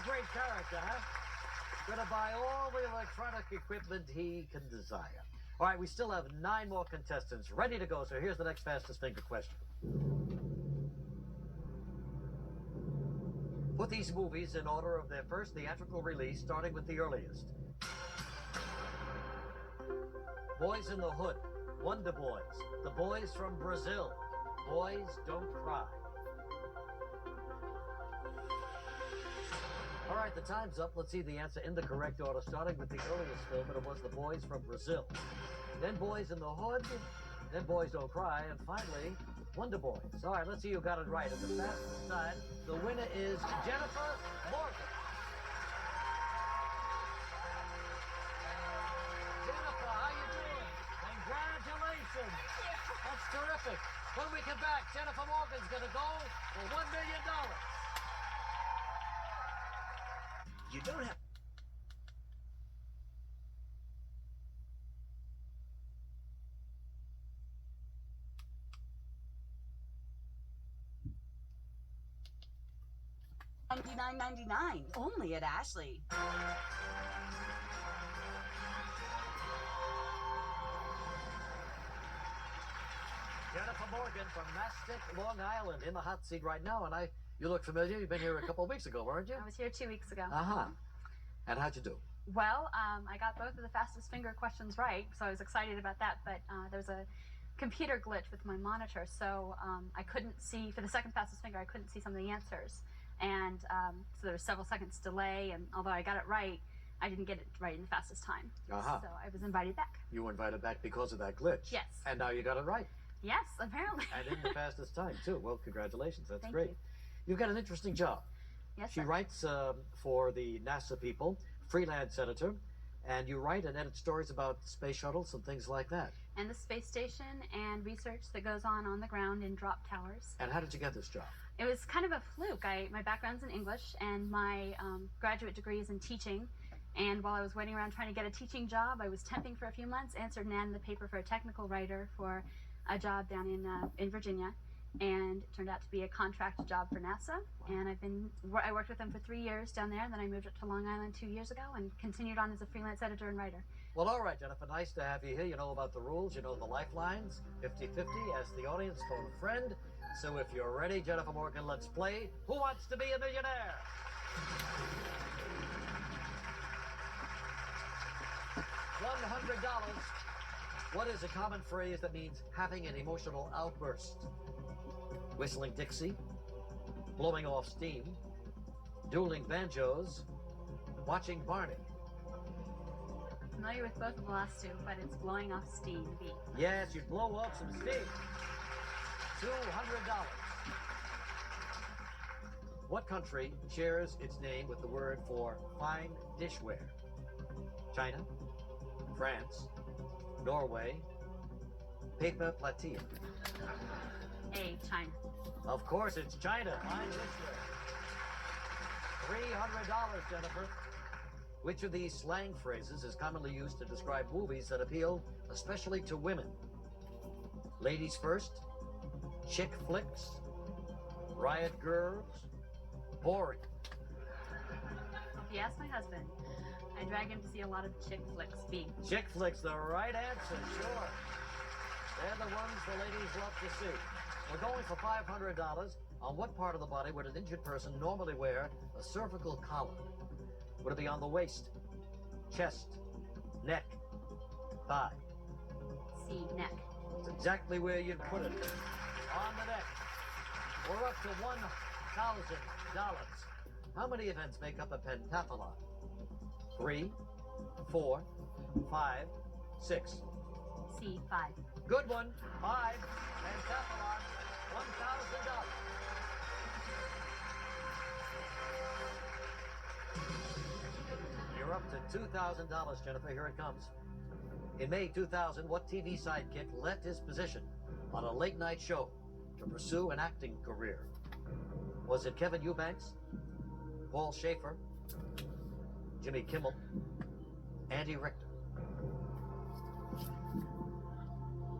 great character, huh? Gonna buy all the electronic equipment he can desire. All right, we still have 9 more contestants ready to go, so here's the next fastest finger question. Put these movies in order of their first theatrical release, starting with the earliest. Boys in the Hood, Wonder Boys, The Boys from Brazil, Boys Don't Cry. All right, the time's up. Let's see the answer in the correct order, starting with the earliest film, and it was The Boys from Brazil. Then Boys in the Hood, then Boys Don't Cry, and finally, Wonder Boys. All right, let's see who got it right. At the fastest time, the winner is Jennifer Morgan. Jennifer, how you doing? Congratulations. Thank you. That's terrific. When we come back, Jennifer Morgan's going to go for $1 million. You don't have... $99.99 only at Ashley. Jennifer Morgan from Mastic, Long Island, in the hot seat right now, and you look familiar. You've been here a couple of weeks ago, weren't you? I was here 2 weeks ago. Uh-huh. And how'd you do? Well, I got both of the fastest finger questions right, so I was excited about that, but there was a computer glitch with my monitor, so I couldn't see, for the second fastest finger, I couldn't see some of the answers. And so there was several seconds delay, and although I got it right, I didn't get it right in the fastest time. Uh-huh. So I was invited back. You were invited back because of that glitch? Yes. And now you got it right. Yes, apparently. And in the fastest time, too. Well, congratulations. That's Thank great. you. You've got an interesting job. Yes, She sir. writes for the NASA people, freelance editor, and you write and edit stories about space shuttles and things like that. And the space station and research that goes on the ground in drop towers. And how did you get this job? It was kind of a fluke. My background's in English, and my graduate degree is in teaching. And while I was waiting around trying to get a teaching job, I was temping for a few months, answered an ad in the paper for a technical writer for a job down in Virginia. And it turned out to be a contract job for NASA. And I worked with them for 3 years down there, and then I moved up to Long Island 2 years ago and continued on as a freelance editor and writer. Well, all right, Jennifer, nice to have you here. You know about the rules, you know the lifelines, 50-50, ask the audience, phone a friend. So if you're ready, Jennifer Morgan, let's play Who Wants to Be a Millionaire? $100. What is a common phrase that means having an emotional outburst? Whistling Dixie, blowing off steam, dueling banjos, watching Barney. Familiar with both of the last two, but it's blowing off steam. B. Yes, you blow off some steam. $200. What country shares its name with the word for fine dishware? China, France, Norway, paper platea. A. China. Of course, it's China. Fine dishware. $300, Jennifer. Which of these slang phrases is commonly used to describe movies that appeal especially to women? Ladies first, chick flicks, riot girls, boring. If you ask my husband, I drag him to see a lot of chick flicks. B. Chick flicks, the right answer, sure. They're the ones the ladies love to see. We're going for $500. On what part of the body would an injured person normally wear a cervical collar? Would it be on the waist, chest, neck, thigh? C. Neck. It's exactly where you'd put it. On the neck. We're up to $1,000. How many events make up a pentathlon? 3, 4, 5, 6. C. 5. Good one. 5. Pentathlon. $1,000. You're up to $2,000, Jennifer. Here it comes. In May 2000, what TV sidekick left his position on a late-night show to pursue an acting career? Was it Kevin Eubanks, Paul Schaefer, Jimmy Kimmel, Andy Richter?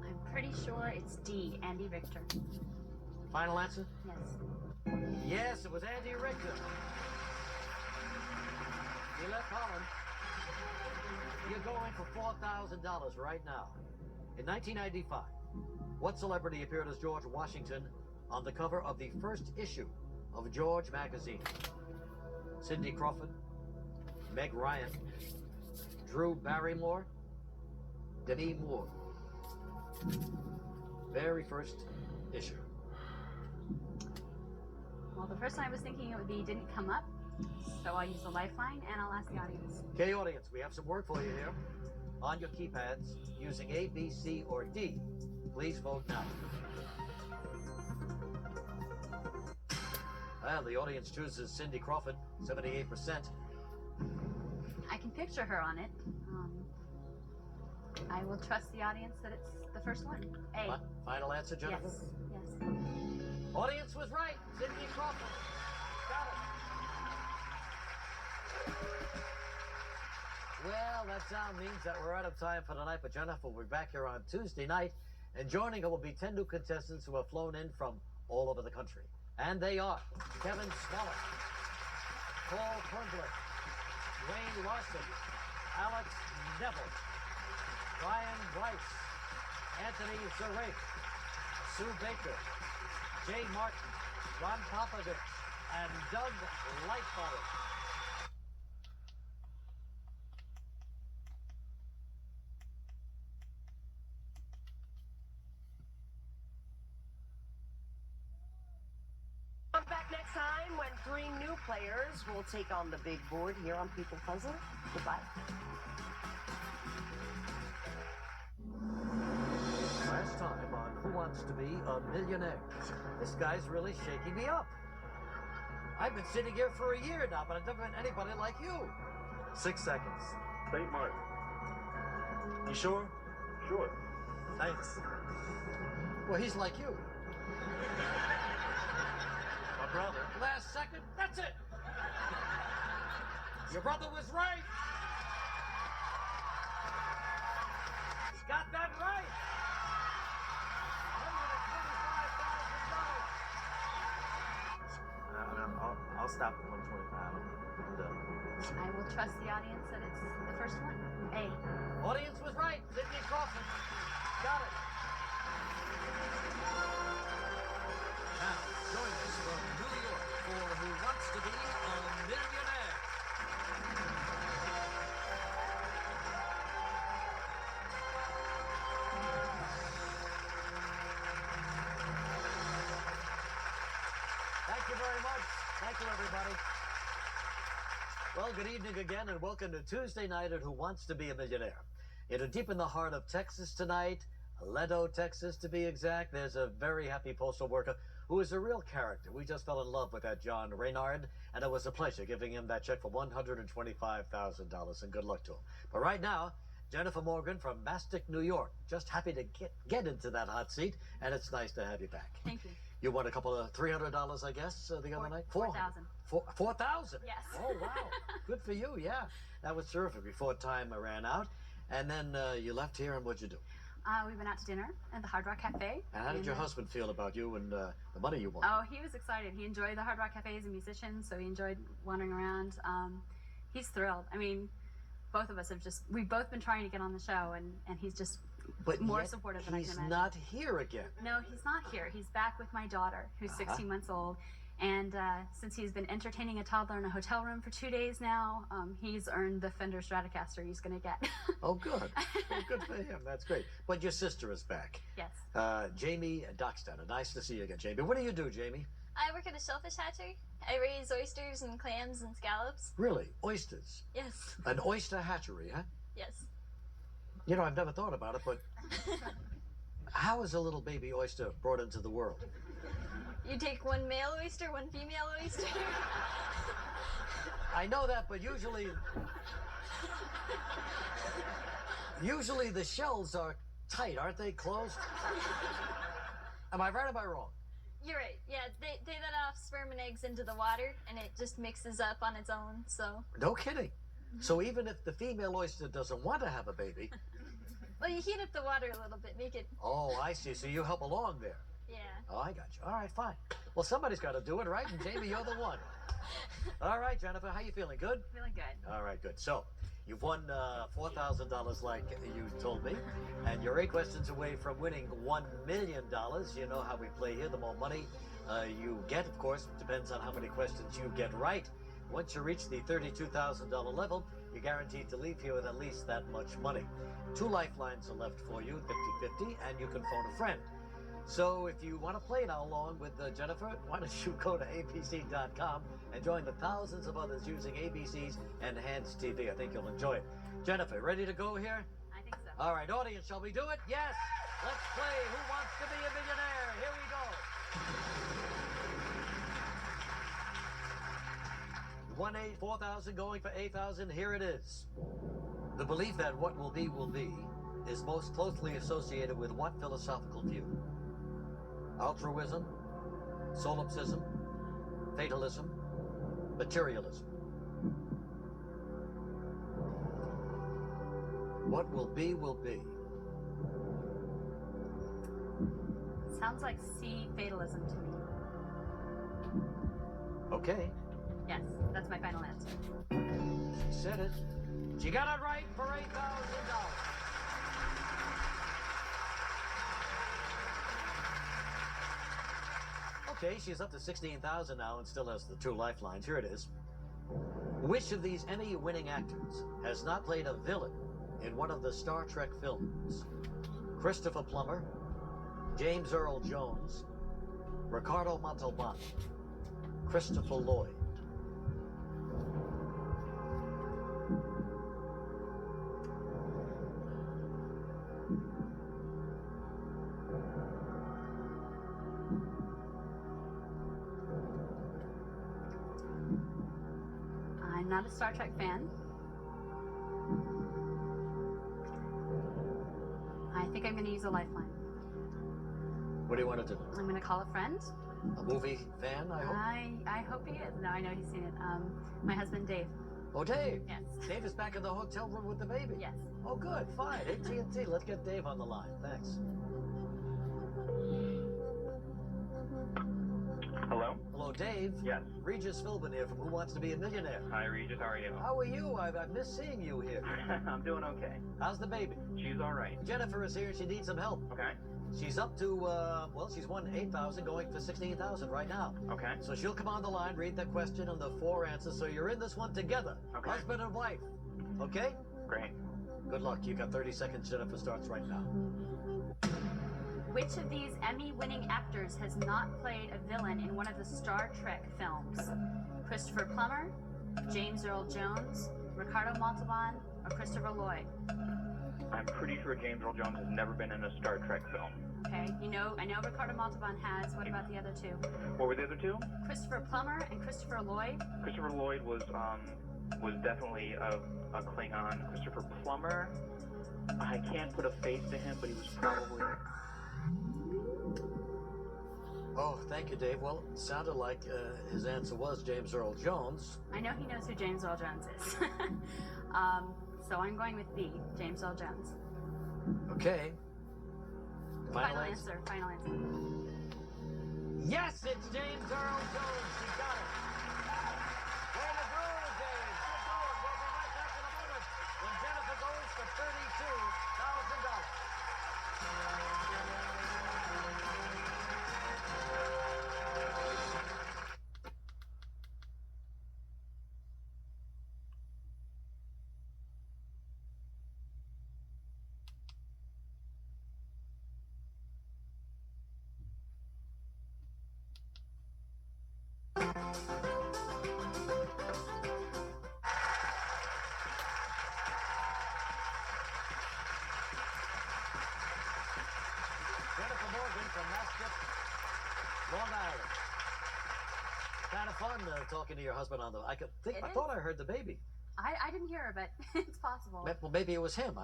I'm pretty sure it's D. Andy Richter. Final answer? Yes. Yes, it was Andy Richter. He left Holland. You're going for $4,000 right now. In 1995, what celebrity appeared as George Washington on the cover of the first issue of George magazine? Cindy Crawford, Meg Ryan, Drew Barrymore, Demi Moore. Very first issue. Well, the first one I was thinking it would be didn't come up, so I'll use the lifeline and I'll ask the audience. Okay, audience, we have some work for you here. On your keypads, using A, B, C, or D. Please vote now. Well, the audience chooses Cindy Crawford, 78%. I can picture her on it. I will trust the audience that it's the first one. A. Final answer, Jennifer? Yes. Yes. Audience was right. Cindy Crawford. Got it. Well, that sound means that we're out of time for tonight, but Jennifer will be back here on Tuesday night, and joining her will be 10 new contestants who have flown in from all over the country. And they are Kevin Smollett, Paul Kornblit, Dwayne Larson, Alex Neville, Brian Bryce, Anthony Zarek, Sue Baker, Jay Martin, Ron Popovich, and Doug Lightbottom. Come back next time when 3 new players will take on the big board here on People Puzzle. Goodbye. Last time on Who Wants to Be a Millionaire. This guy's really shaking me up. I've been sitting here for a year now, but I've never met anybody like you. 6 seconds. St. Martin. You sure? Sure. Thanks. Well, he's like you. My brother. Last second, that's it. Your brother was right. He's got that right. I'll stop at 125. I'm done. I will trust the audience that it's the first one. A. Audience was right. Sidney Crawford. Got it. Now, join us from New York for Who Wants to Be a Millionaire. Thank you very much. Thank you, everybody. Well, good evening again, and welcome to Tuesday night at Who Wants to Be a Millionaire. Deep in the heart of Texas tonight, Ledo, Texas to be exact, there's a very happy postal worker who is a real character. We just fell in love with that John Reynard, and it was a pleasure giving him that check for $125,000, and good luck to him. But right now, Jennifer Morgan from Mastic, New York, just happy to get into that hot seat, and it's nice to have you back. Thank you. You won a couple of $300, I guess, the other night? 4,000. 4,000? Yes. Oh, wow. Good for you, yeah. That was terrific before time ran out. And then you left here, and what'd you do? We went out to dinner at the Hard Rock Cafe. And how did your husband feel about you and the money you won? Oh, he was excited. He enjoyed the Hard Rock Cafe as a musician, so he enjoyed wandering around. He's thrilled. I mean, both of us we've both been trying to get on the show, and he's just more yet supportive than I can he's imagine. not here again. No, he's not here. He's back with my daughter, who's 16 months old. And since he's been entertaining a toddler in a hotel room for 2 days now, he's earned the Fender Stratocaster he's going to get. Oh, good. Well, good for him. That's great. But your sister is back. Yes. Jamie Dockstetter. Nice to see you again, Jamie. What do you do, Jamie? I work at a shellfish hatchery. I raise oysters and clams and scallops. Really? Oysters? Yes. An oyster hatchery, huh? Yes. You know, I've never thought about it, but how is a little baby oyster brought into the world? You take one male oyster, one female oyster. I know that, but usually the shells are tight, aren't they? Closed? Am I right or am I wrong? You're right. Yeah, they let off sperm and eggs into the water, and it just mixes up on its own, so. No kidding. So even if the female oyster doesn't want to have a baby. Well, you heat up the water a little bit, make it. Oh, I see. So you help along there. Yeah. Oh, I got you. All right, fine. Well, somebody's got to do it, right? And Jamie, you're the one. All right, Jennifer, how you feeling? Good? Feeling good. All right, good. So, you've won $4,000 like you told me, and you're 8 questions away from winning $1 million. You know how we play here. The more money you get, of course, depends on how many questions you get right. Once you reach the $32,000 level, you're guaranteed to leave here with at least that much money. 2 lifelines are left for you, 50-50, and you can phone a friend. So if you want to play now along with Jennifer, why don't you go to abc.com and join the thousands of others using ABC's Enhanced TV. I think you'll enjoy it. Jennifer, ready to go here? I think so. All right, audience, shall we do it? Yes! Let's play Who Wants to Be a Millionaire? Here we go. You won 4,000, going for 8,000. Here it is. The belief that what will be is most closely associated with what philosophical view? Altruism, solipsism, fatalism, materialism. What will be will be. Sounds like C, fatalism to me. Okay, Yes, that's my final answer. she said it. She got it right for $8,000. Okay, she's up to 16,000 now and still has the 2 lifelines. Here it is. Which of these Emmy-winning actors has not played a villain in one of the Star Trek films? Christopher Plummer, James Earl Jones, Ricardo Montalban, Christopher Lloyd. I'm not a Star Trek fan. I think I'm going to use a lifeline. What do you want to do? I'm going to call a friend. A movie fan, I hope? I hope he is. No, I know he's seen it. My husband, Dave. Oh, Dave. Yes. Dave is back in the hotel room with the baby. Yes. Oh, good. Fine. AT&T. Let's get Dave on the line. Thanks. Hello? Hello, Dave. Yes. Regis Philbin here from Who Wants to Be a Millionaire. Hi, Regis. How are you? How are you? I've missed seeing you here. I'm doing okay. How's the baby? She's all right. Jennifer is here. She needs some help. Okay. She's up to, well, she's won 8,000, going for 16,000 right now. Okay. So she'll come on the line, read the question and the 4 answers. So you're in this one together. Okay. Husband and wife. Okay? Great. Good luck. You got 30 seconds. Jennifer starts right now. Which of these Emmy-winning actors has not played a villain in one of the Star Trek films? Christopher Plummer, James Earl Jones, Ricardo Montalban, or Christopher Lloyd? I'm pretty sure James Earl Jones has never been in a Star Trek film. Okay, I know Ricardo Montalban has. What about the other 2? What were the other 2? Christopher Plummer and Christopher Lloyd. Christopher Lloyd was definitely a Klingon. Christopher Plummer, I can't put a face to him, but he was probably... Oh, thank you, Dave. Well, it sounded like his answer was James Earl Jones. I know he knows who James Earl Jones is. So I'm going with B, James Earl Jones. Okay. Final answer. Yes, it's James Earl Jones. She got it. Way to go, Dave. Good going. We'll be right back in a moment when Jennifer goes for $32,000. Jennifer Morgan from Mascot, Long Island. Kind of fun talking to your husband on the. I thought I heard the baby. I didn't hear her, but it's possible. Well, maybe it was him.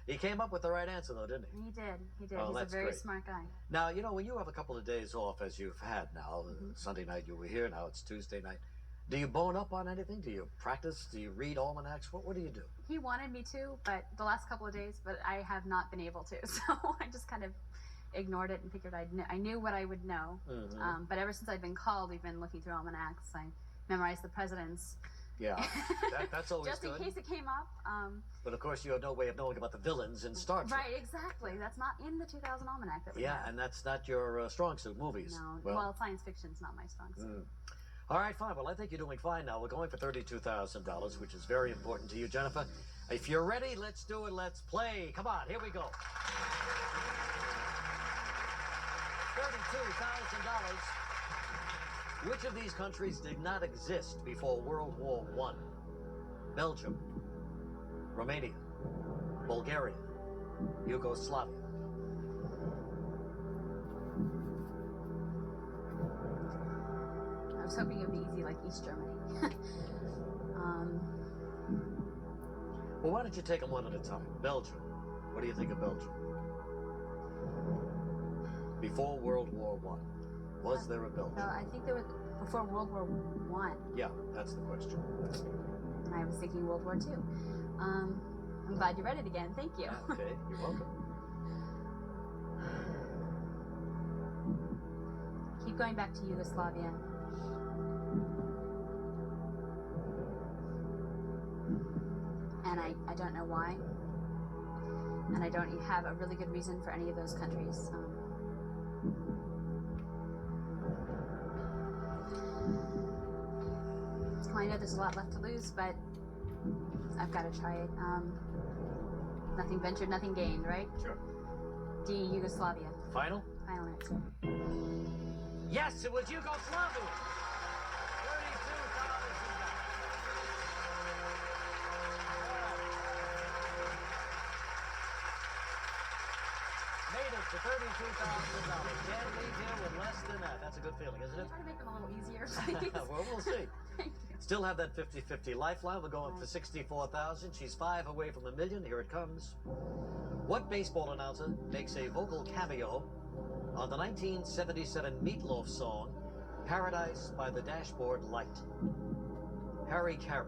He came up with the right answer, though, didn't he? He did. Oh, He's a that's very great. smart guy. Now, when you have a couple of days off, as you've had now, Sunday night you were here, now it's Tuesday night. Do you bone up on anything? Do you practice? Do you read almanacs? What do you do? He wanted me to, but the last couple of days, but I have not been able to. So I just kind of ignored it and figured I knew what I would know. Mhm. But ever since I've been called, we've been looking through almanacs. I memorized the presidents. Yeah, that's always just good. in case it came up. But of course, you have no way of knowing about the villains in Star Trek. Right, exactly. That's not in the 2000 almanac that we Yeah, have. and that's not your strong suit, movies. No, well, science fiction's not my strong suit. All right, fine. Well, I think you're doing fine now. We're going for $32,000, which is very important to you, Jennifer. If you're ready, let's do it. Let's play. Come on, here we go. $32,000. Which of these countries did not exist before World War I? Belgium, Romania, Bulgaria, Yugoslavia. I was hoping it would be easy like East Germany. Well, why don't you take them one at a time? Belgium. What do you think of Belgium? Before World War I, was there a Belgium? No, I think there was before World War I. Yeah, that's the question. And I was thinking World War II. I'm glad you read it again. Thank you. Okay, you're welcome. Keep going back to Yugoslavia. And I don't know why. And I don't have a really good reason for any of those countries. I know there's a lot left to lose, but I've got to try it. Nothing ventured, nothing gained, right? Sure. D, Yugoslavia. Final? Final answer. Yes, it was Yugoslavia. $32,000. Made it to $32,000. Can't leave here with less than that. That's a good feeling, isn't Can it? you try to make them a little easier, please? Well, we'll see. Thank you. Still have that 50-50 lifeline. We're going for $64,000. She's 5 away from $1 million. Here it comes. What baseball announcer makes a vocal cameo on the 1977 Meatloaf song, Paradise by the Dashboard Light? Harry Carey,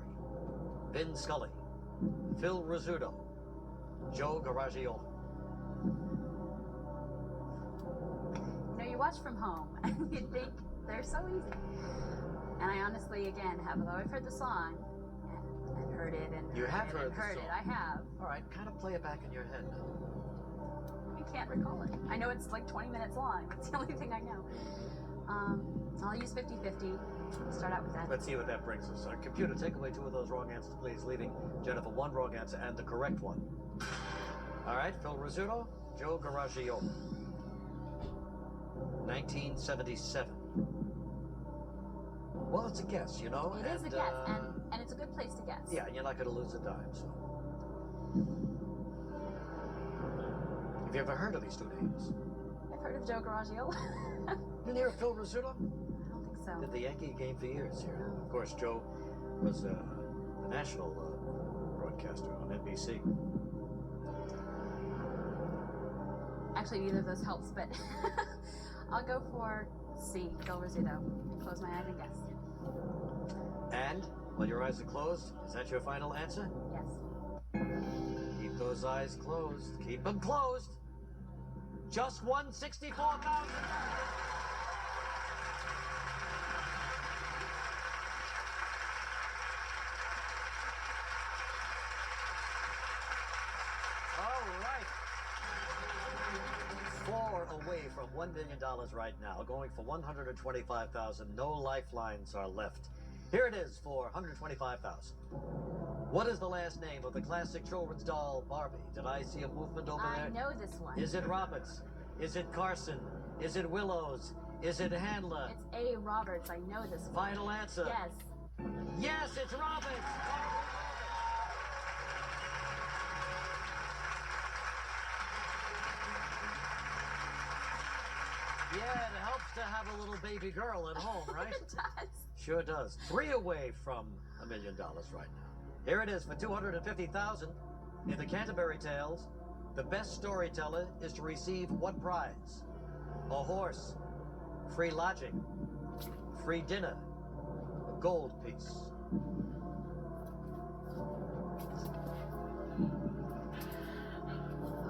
Vin Scully, Phil Rizzuto, Joe Garagiola. You know, you watch from home and you think they're so easy. And I honestly, again, although I've heard the song and heard it and You have heard heard the it, song. I have. All right, kind of play it back in your head now. I can't recall it. I know it's like 20 minutes long. That's the only thing I know. I'll use 50-50. Start out with that. Let's see what that brings us. Computer, take away 2 of those wrong answers, please, leaving Jennifer 1 wrong answer and the correct one. All right, Phil Rizzuto, Joe Garagiola. 1977. Well, it's a guess, you know. It is a guess, and it's a good place to guess. Yeah, and you're not going to lose a dime, so. Have you ever heard of these 2 names? I've heard of Joe Garagiola. Didn't hear of Phil Rizzuto? I don't think so. Did the Yankee game for years here. Of course, Joe was the national broadcaster on NBC. Actually, neither of those helps, but I'll go for C, Phil Rizzuto. Close my eyes and guess. And, while your eyes are closed, is that your final answer? Yes. Keep those eyes closed. Keep them closed. Just won $64,000. All right. 4 away from $1 million right now, going for $125,000. No lifelines are left. Here it is for $125,000. What is the last name of the classic children's doll Barbie? Did I see a movement over there? I know this one. Is it Roberts? Is it Carson? Is it Willows? Is it Handler? It's A. Roberts. I know this one. Final answer. Yes. Yes, it's Roberts. Yeah, it helps to have a little baby girl at home, right? It does. Sure does. 3 away from $1 million right now. Here it is for $250,000 in the Canterbury Tales. The best storyteller is to receive what prize? A horse, free lodging, free dinner, a gold piece.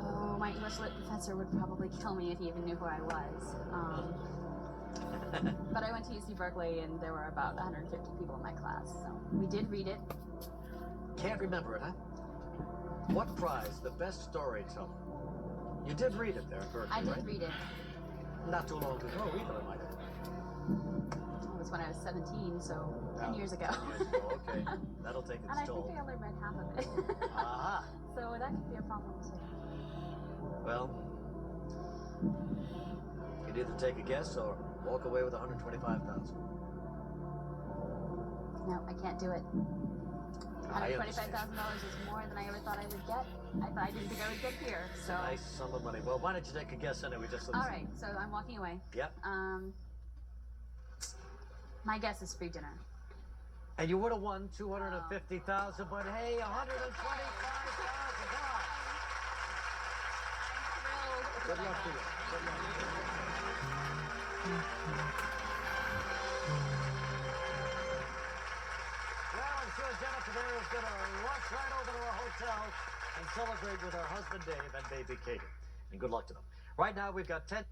Oh, my English English lit professor would probably kill me if he even knew who I was. But I went to UC Berkeley, and there were about 150 people in my class, so we did read it. Can't remember it, huh? What prize? The best storyteller. You did read it there at Berkeley, I did right? read it. Not too long ago either, I might add. It was when I was 17, so 10 years ago. 10 years ago, okay. That'll take And its I toll. think I only read half of it. Aha. So that could be a problem too. Well, you can either take a guess or walk away with $125,000. No, I can't do it. I $125,000 is more than I ever thought I would get. I didn't think I would get here. So. Nice sum of money. Well, why don't you take a guess anyway? Just so All right, so I'm walking away. Yep. My guess is free dinner. And you would have won $250,000, but hey, $125,000. Good luck to you. Good luck. Well, I'm sure Jennifer there is going to rush right over to her hotel and celebrate with her husband Dave and baby Katie. And good luck to them. Right now, we've got 10.